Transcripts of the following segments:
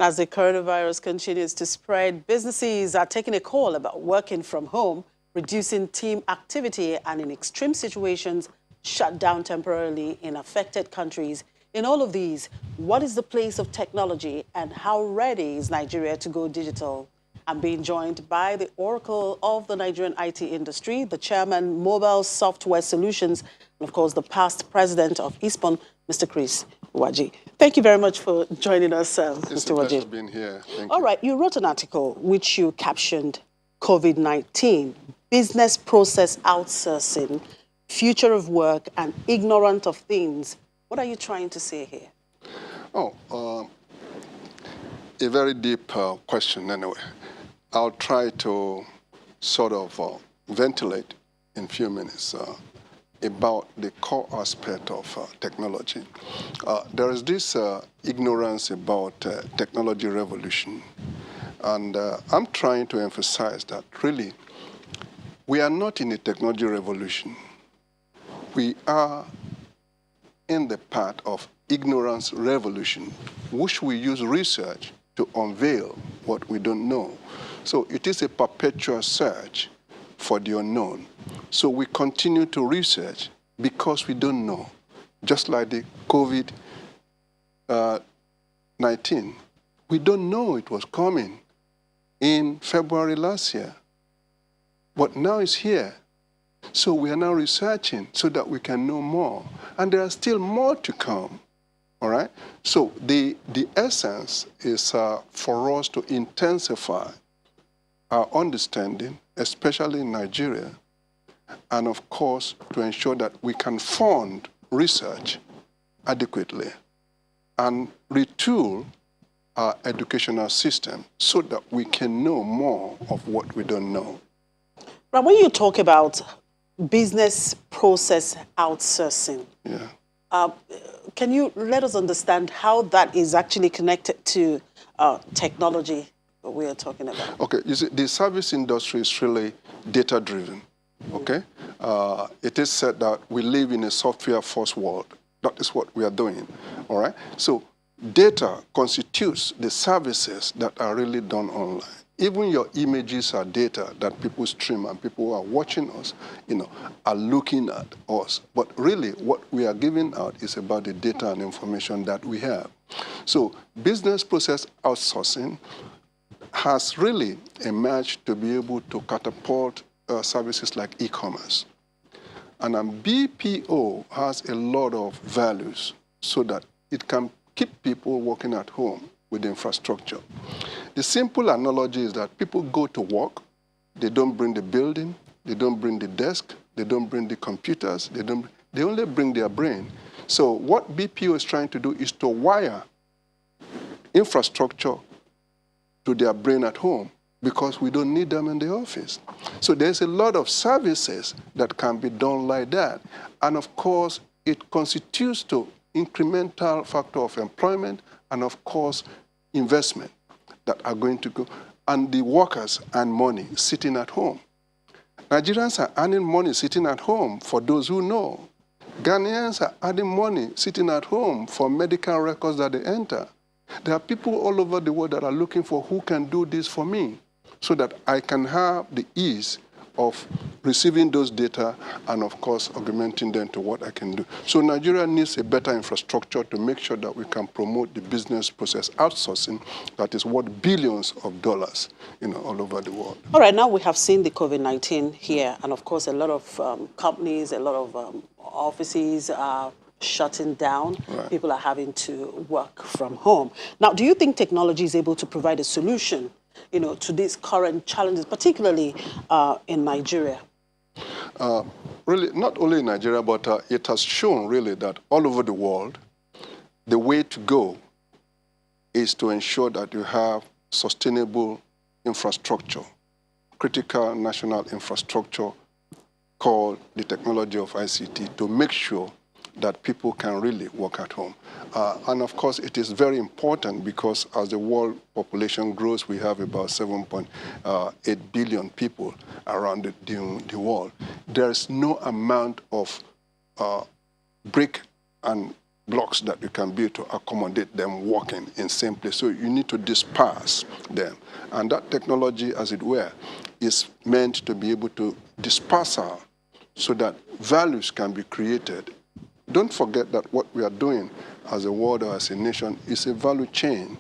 As the coronavirus continues to spread, businesses are taking a call about working from home, reducing team activity, and in extreme situations, shut down temporarily in affected countries. In all of these, what is the place of technology and how ready is Nigeria to go digital? I'm being joined by the oracle of the Nigerian IT industry, the chairman, Mobile Software Solutions, and of course, the past president of ISPON, Mr. Chris Uwaji. Thank you very much for joining us, Mr. Uwaji. It's a pleasure being here. Thank you. All right, you wrote an article which you captioned COVID-19, Business Process Outsourcing, Future of Work, and Ignorant of Things. What are you trying to say here? A very deep question anyway. I'll try to sort of ventilate in a few minutes about the core aspect of technology. There is this ignorance about technology revolution, and I'm trying to emphasize that really we are not in a technology revolution. We are in the path of ignorance revolution, which we use research to unveil what we don't know. So it is a perpetual search for the unknown. So we continue to research because we don't know. Just like the COVID-19, we don't know it was coming in February last year, but now it's here. So we are now researching so that we can know more. And there are still more to come, all right? So the essence is for us to intensify our understanding, especially in Nigeria, and of course, to ensure that we can fund research adequately and retool our educational system so that we can know more of what we don't know. Now, when you talk about business process outsourcing, can you let us understand how that is actually connected to technology that we are talking about? Okay, you see, the service industry is really data-driven, okay? It is said that we live in a software-first world. That is what we are doing, all right? So data constitutes the services that are really done online. Even your images are data that people stream and people who are watching us, are looking at us. But really, what we are giving out is about the data and information that we have. So business process outsourcing has really emerged to be able to catapult services like e-commerce. And BPO has a lot of values so that it can keep people working at home with infrastructure. The simple analogy is that people go to work, they don't bring the building, they don't bring the desk, they don't bring the computers, they only bring their brain. So what BPO is trying to do is to wire infrastructure to their brain at home because we don't need them in the office. So there's a lot of services that can be done like that. And of course, it constitutes to incremental factor of employment and of course, investment that are going to go. And the workers earn money sitting at home. Nigerians are earning money sitting at home for those who know. Ghanaians are earning money sitting at home for medical records that they enter. There are people all over the world that are looking for who can do this for me so that I can have the ease of receiving those data and, of course, augmenting them to what I can do. So Nigeria needs a better infrastructure to make sure that we can promote the business process outsourcing that is worth billions of dollars, all over the world. All right, now we have seen the COVID-19 here, and of course, a lot of companies, a lot of offices are shutting down. Right. People are having to work from home. Now, do you think technology is able to provide a solution to these current challenges, particularly in Nigeria? Really, not only in Nigeria, but it has shown really that all over the world, the way to go is to ensure that you have sustainable infrastructure, critical national infrastructure called the technology of ICT to make sure that people can really work at home. And of course, it is very important because as the world population grows, we have about 7.8 billion people around the world. There is no amount of brick and blocks that you can build to accommodate them working in same place. So you need to disperse them. And that technology, as it were, is meant to be able to disperse out so that values can be created. Don't forget that what we are doing as a world or as a nation is a value chain,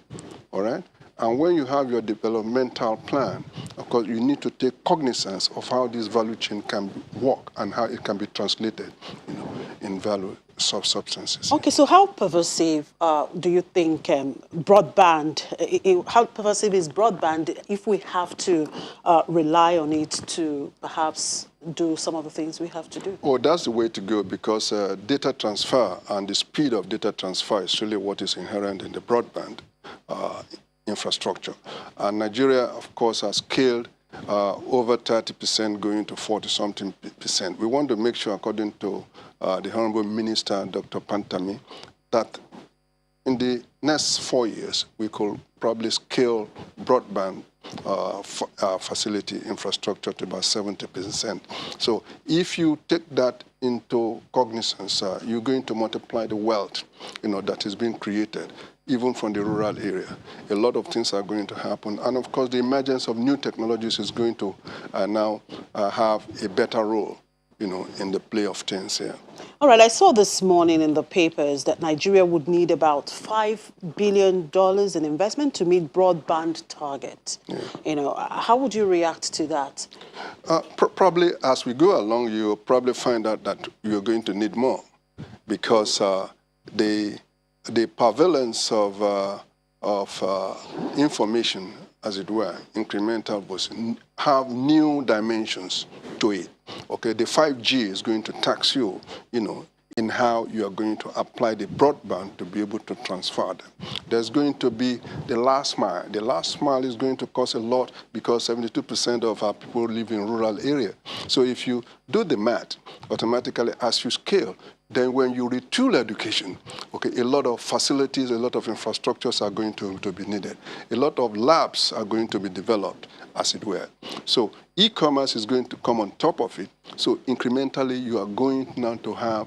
all right? And when you have your developmental plan, of course, you need to take cognizance of how this value chain can work and how it can be translated, in value substances. Okay, so how pervasive do you think broadband, how pervasive is broadband if we have to rely on it to perhaps do some of the things we have to do? Oh, that's the way to go, because data transfer and the speed of data transfer is really what is inherent in the broadband infrastructure. And Nigeria, of course, has scaled over 30% going to 40-something percent. We want to make sure, according to the Honorable Minister, Dr. Pantami, that in the next 4 years, we could probably scale broadband facility infrastructure to about 70%. So if you take that into cognizance, you're going to multiply the wealth, that is being created, even from the rural area. A lot of things are going to happen. And of course, the emergence of new technologies is going to now have a better role, in the play of things here. All right, I saw this morning in the papers that Nigeria would need about $5 billion in investment to meet broadband target. Yeah. How would you react to that? Probably as we go along, you'll probably find out that you're going to need more, because the prevalence of information, as it were, incremental boosting, have new dimensions to it. Okay, the 5G is going to tax you, in how you are going to apply the broadband to be able to transfer them. There's going to be the last mile. The last mile is going to cost a lot, because 72% of our people live in rural area. So if you do the math, automatically as you scale, then when you retool education, okay, a lot of facilities, a lot of infrastructures are going to be needed. A lot of labs are going to be developed, as it were. So e-commerce is going to come on top of it. So incrementally, you are going now to have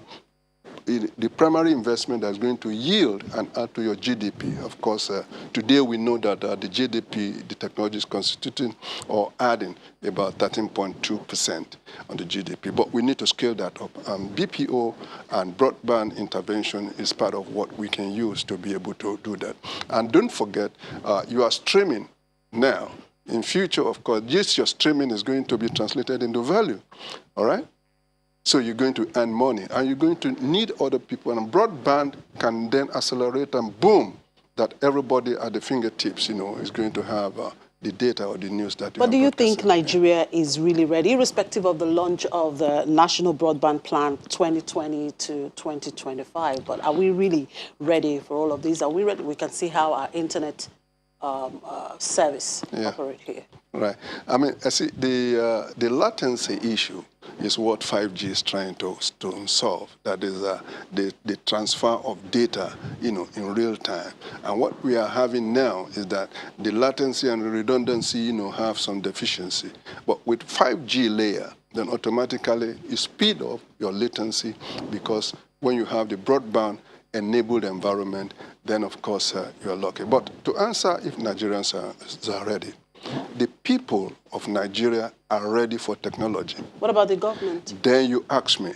the primary investment that's going to yield and add to your GDP. Of course, today we know that the GDP, the technology is constituting or adding about 13.2% on the GDP. But we need to scale that up. BPO and broadband intervention is part of what we can use to be able to do that. And don't forget, you are streaming now. In future, of course, yes, your streaming is going to be translated into value, all right? So you're going to earn money, and you're going to need other people, and broadband can then accelerate and boom, that everybody at the fingertips, is going to have the data or the news that you But do you think Nigeria is really ready, irrespective of the launch of the National Broadband Plan 2020 to 2025? But are we really ready for all of these? Are we ready? We can see how our internet service operate here. Right. I mean, I see the latency issue is what 5G is trying to solve. That is the transfer of data, in real time. And what we are having now is that the latency and redundancy, have some deficiency. But with 5G layer, then automatically you speed up your latency, because when you have the broadband enabled environment, then of course you are lucky. But to answer if Nigerians are ready, the people of Nigeria are ready for technology. What about the government? Then you ask me,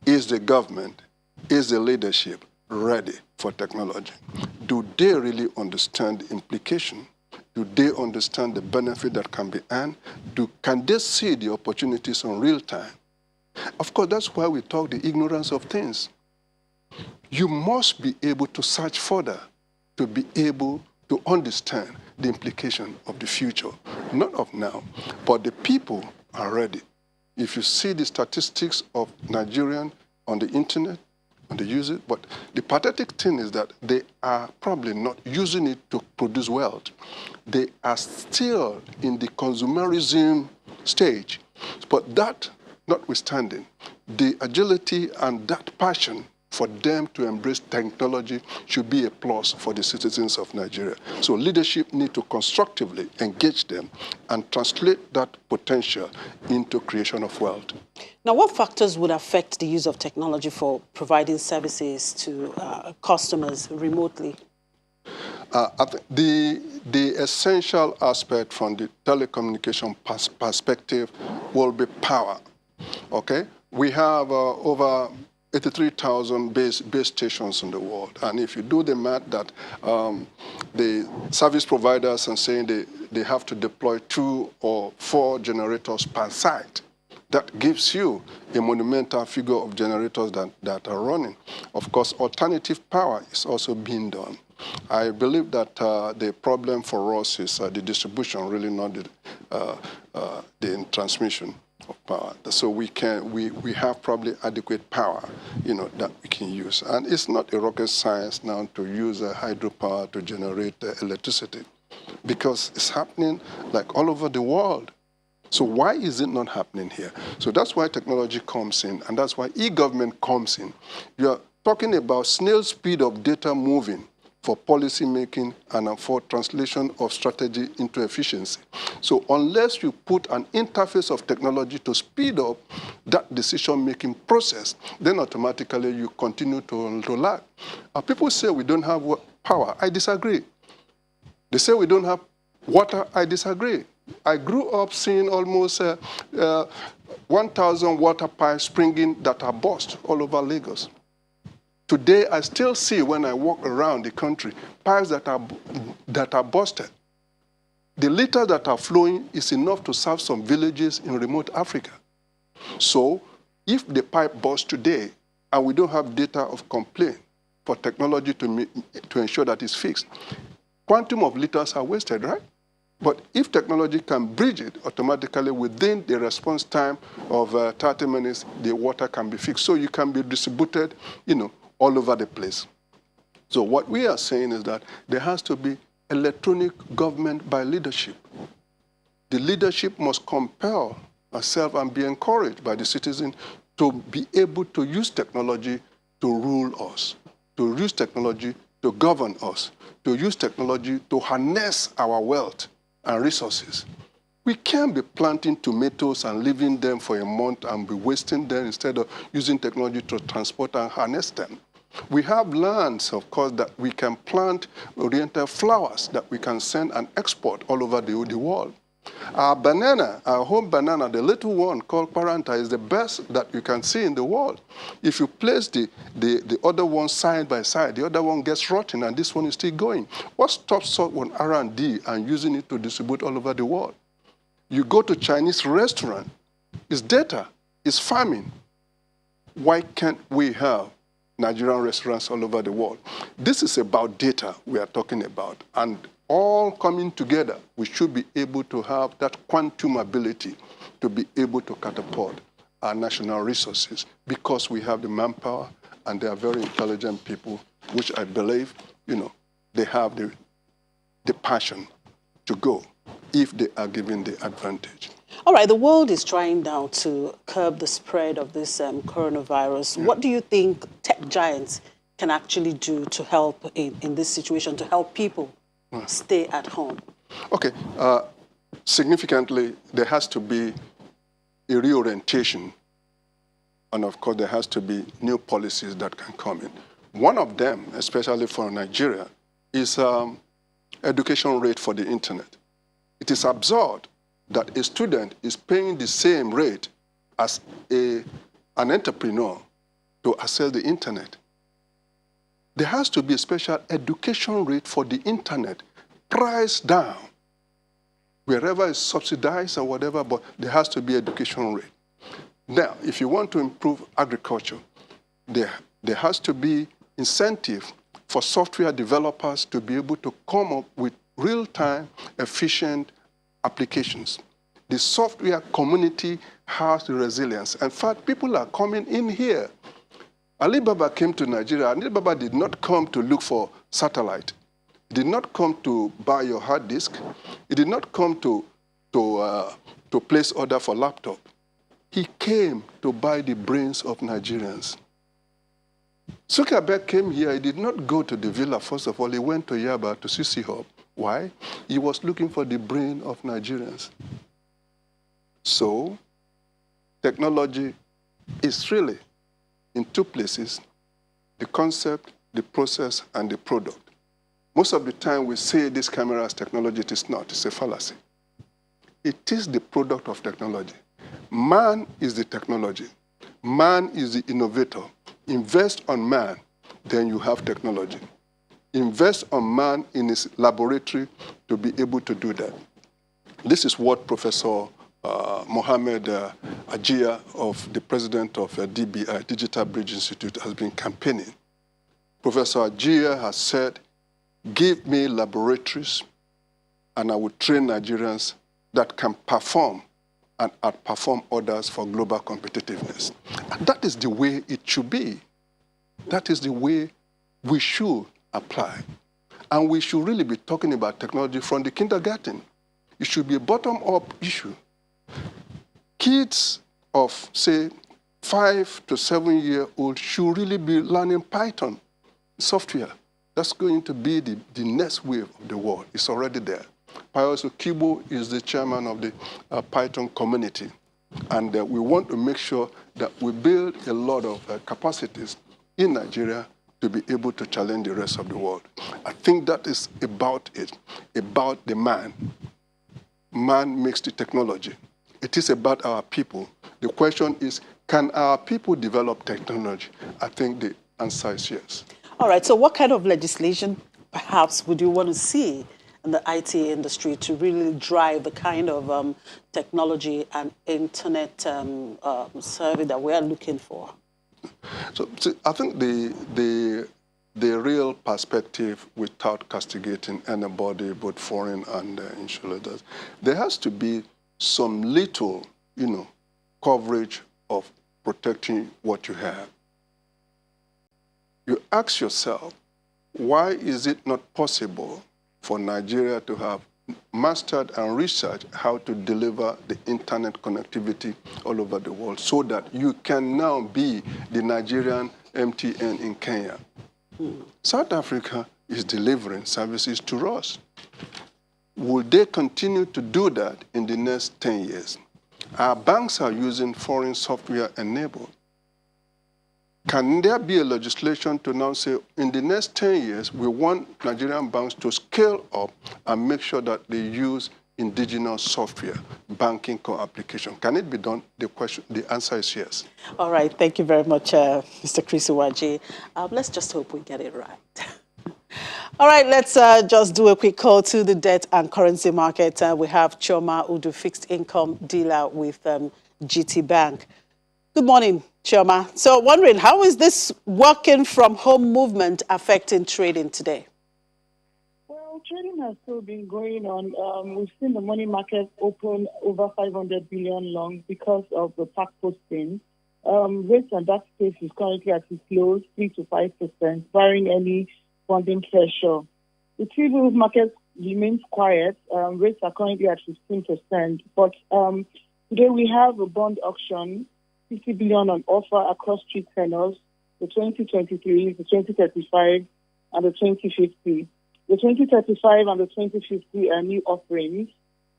is the government, is the leadership ready for technology? Do they really understand the implication? Do they understand the benefit that can be earned? Can they see the opportunities in real time? Of course, that's why we talk the ignorance of things. You must be able to search further to be able to understand the implication of the future, not of now, but the people are ready. If you see the statistics of Nigerians on the internet, and they use it, but the pathetic thing is that they are probably not using it to produce wealth. They are still in the consumerism stage. But that notwithstanding, the agility and that passion for them to embrace technology should be a plus for the citizens of Nigeria. So leadership need to constructively engage them and translate that potential into creation of wealth. Now, what factors would affect the use of technology for providing services to customers remotely? I think the essential aspect from the telecommunication perspective will be power. Okay, we have over 83,000 base stations in the world, and if you do the math that the service providers are saying they have to deploy 2 or 4 generators per site, that gives you a monumental figure of generators that are running. Of course, alternative power is also being done. I believe that the problem for us is the distribution, really not the transmission of power. So we have probably adequate power, that we can use. And it's not a rocket science now to use hydropower to generate electricity, because it's happening like all over the world. So why is it not happening here? So that's why technology comes in, and that's why e-government comes in. You are talking about snail speed of data moving for policy making and for translation of strategy into efficiency. So unless you put an interface of technology to speed up that decision-making process, then automatically you continue to lag. People say we don't have power. I disagree. They say we don't have water. I disagree. I grew up seeing almost 1,000 water pipes springing that are burst all over Lagos. Today, I still see when I walk around the country, pipes that are busted. The liters that are flowing is enough to serve some villages in remote Africa. So if the pipe bursts today and we don't have data of complaint for technology to ensure that it's fixed, quantum of liters are wasted, right? But if technology can bridge it, automatically within the response time of 30 minutes, the water can be fixed. So you can be distributed, all over the place. So what we are saying is that there has to be electronic government by leadership. The leadership must compel ourselves and be encouraged by the citizens to be able to use technology to rule us, to use technology to govern us, to use technology to harness our wealth and resources. We can't be planting tomatoes and leaving them for a month and be wasting them instead of using technology to transport and harness them. We have lands, of course, that we can plant oriental flowers that we can send and export all over the world. Our banana, our home banana, the little one called Paranta, is the best that you can see in the world. If you place the other one side by side, the other one gets rotten and this one is still going. What stops someone R&D and using it to distribute all over the world? You go to Chinese restaurant, it's data, it's farming. Why can't we have Nigerian restaurants all over the world? This is about data we are talking about. And all coming together, we should be able to have that quantum ability to be able to catapult our national resources, because we have the manpower and they are very intelligent people, which I believe, they have the passion to go if they are given the advantage. All right, the world is trying now to curb the spread of this coronavirus. Yeah. What do you think tech giants can actually do to help in this situation, to help people stay at home? Okay, significantly, there has to be a reorientation. And of course, there has to be new policies that can come in. One of them, especially for Nigeria, is education rate for the internet. It is absurd that a student is paying the same rate as an entrepreneur to access the internet. There has to be a special education rate for the internet, priced down. Wherever it's subsidized or whatever, but there has to be education rate. Now, if you want to improve agriculture, there has to be incentive for software developers to be able to come up with real-time, efficient applications. The software community has the resilience. In fact, people are coming in here. Alibaba came to Nigeria. Alibaba did not come to look for satellite. He did not come to buy your hard disk. He did not come to place order for laptop. He came to buy the brains of Nigerians. Zuckerberg came here. He did not go to the villa, first of all. He went to Yaba to see Hub. Why? He was looking for the brain of Nigerians. So, technology is really in two places: the concept, the process, and the product. Most of the time we say this camera is technology. It is not. It's a fallacy. It is the product of technology. Man is the technology. Man is the innovator. Invest on man, then you have technology. Invest on man in his laboratory to be able to do that. This is what Professor Mohamed Ajia, the president of DBI, Digital Bridge Institute, has been campaigning. Professor Ajia has said, give me laboratories and I will train Nigerians that can perform and outperform others for global competitiveness. And that is the way it should be. That is the way we should apply. And we should really be talking about technology from the kindergarten. It should be a bottom-up issue. Kids of, say, 5 to 7 year olds should really be learning Python software. That's going to be the next wave of the world. It's already there. Pius Okibo is the chairman of the Python community. And we want to make sure that we build a lot of capacities in Nigeria to be able to challenge the rest of the world. I think that is about it, about the man. Man makes the technology. It is about our people. The question is, can our people develop technology? I think the answer is yes. All right, so what kind of legislation, perhaps, would you want to see in the IT industry to really drive the kind of technology and internet survey that we are looking for? So I think the real perspective, without castigating anybody, both foreign and insulators, there has to be some little, coverage of protecting what you have. You ask yourself, why is it not possible for Nigeria to have mastered and researched how to deliver the internet connectivity all over the world so that you can now be the Nigerian MTN in Kenya? South Africa is delivering services to us. Will they continue to do that in the next 10 years? Our banks are using foreign software enabled. Can there be a legislation to now say, in the next 10 years, we want Nigerian banks to scale up and make sure that they use indigenous software, banking core application? Can it be done? The answer is yes. All right. Thank you very much, Mr. Chris Uwaji. Let's just hope we get it right. All right, let's just do a quick call to the debt and currency market. We have Chioma Udu, fixed income dealer with GT Bank. Good morning, Chioma. So wondering, how is this working from home movement affecting trading today? Well, trading has still been going on. We've seen the money market open over 500 billion long because of the pack posting. Rates on that space is currently at its lows, 3 to 5%, barring any funding pressure. The T-bills market remains quiet. Rates are currently at 15%. But today we have a bond auction, 50 billion on offer across 3 tenors, the 2023, the 2035, and the 2050. The 2035 and the 2050 are new offerings.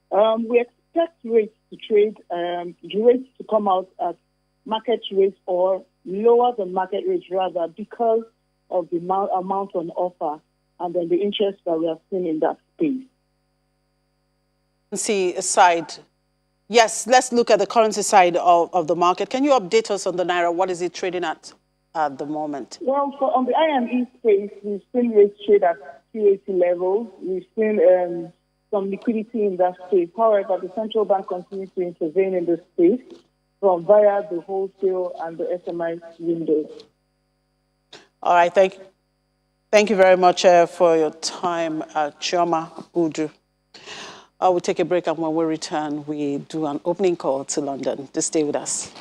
We expect rates to trade, rates to come out at market rates or lower than market rates rather, because of the amount on offer and then the interest that we are seeing in that space. See aside. Yes, let's look at the currency side of the market. Can you update us on the Naira? What is it trading at the moment? Well, on the IME space, we've seen rates trade at 280 levels. We've seen some liquidity in that space. However, the central bank continues to intervene in the space via the wholesale and the SMI windows. All right, thank you very much for your time, Chioma Udu. We'll take a break, and when we return, we do an opening call to London. Just stay with us.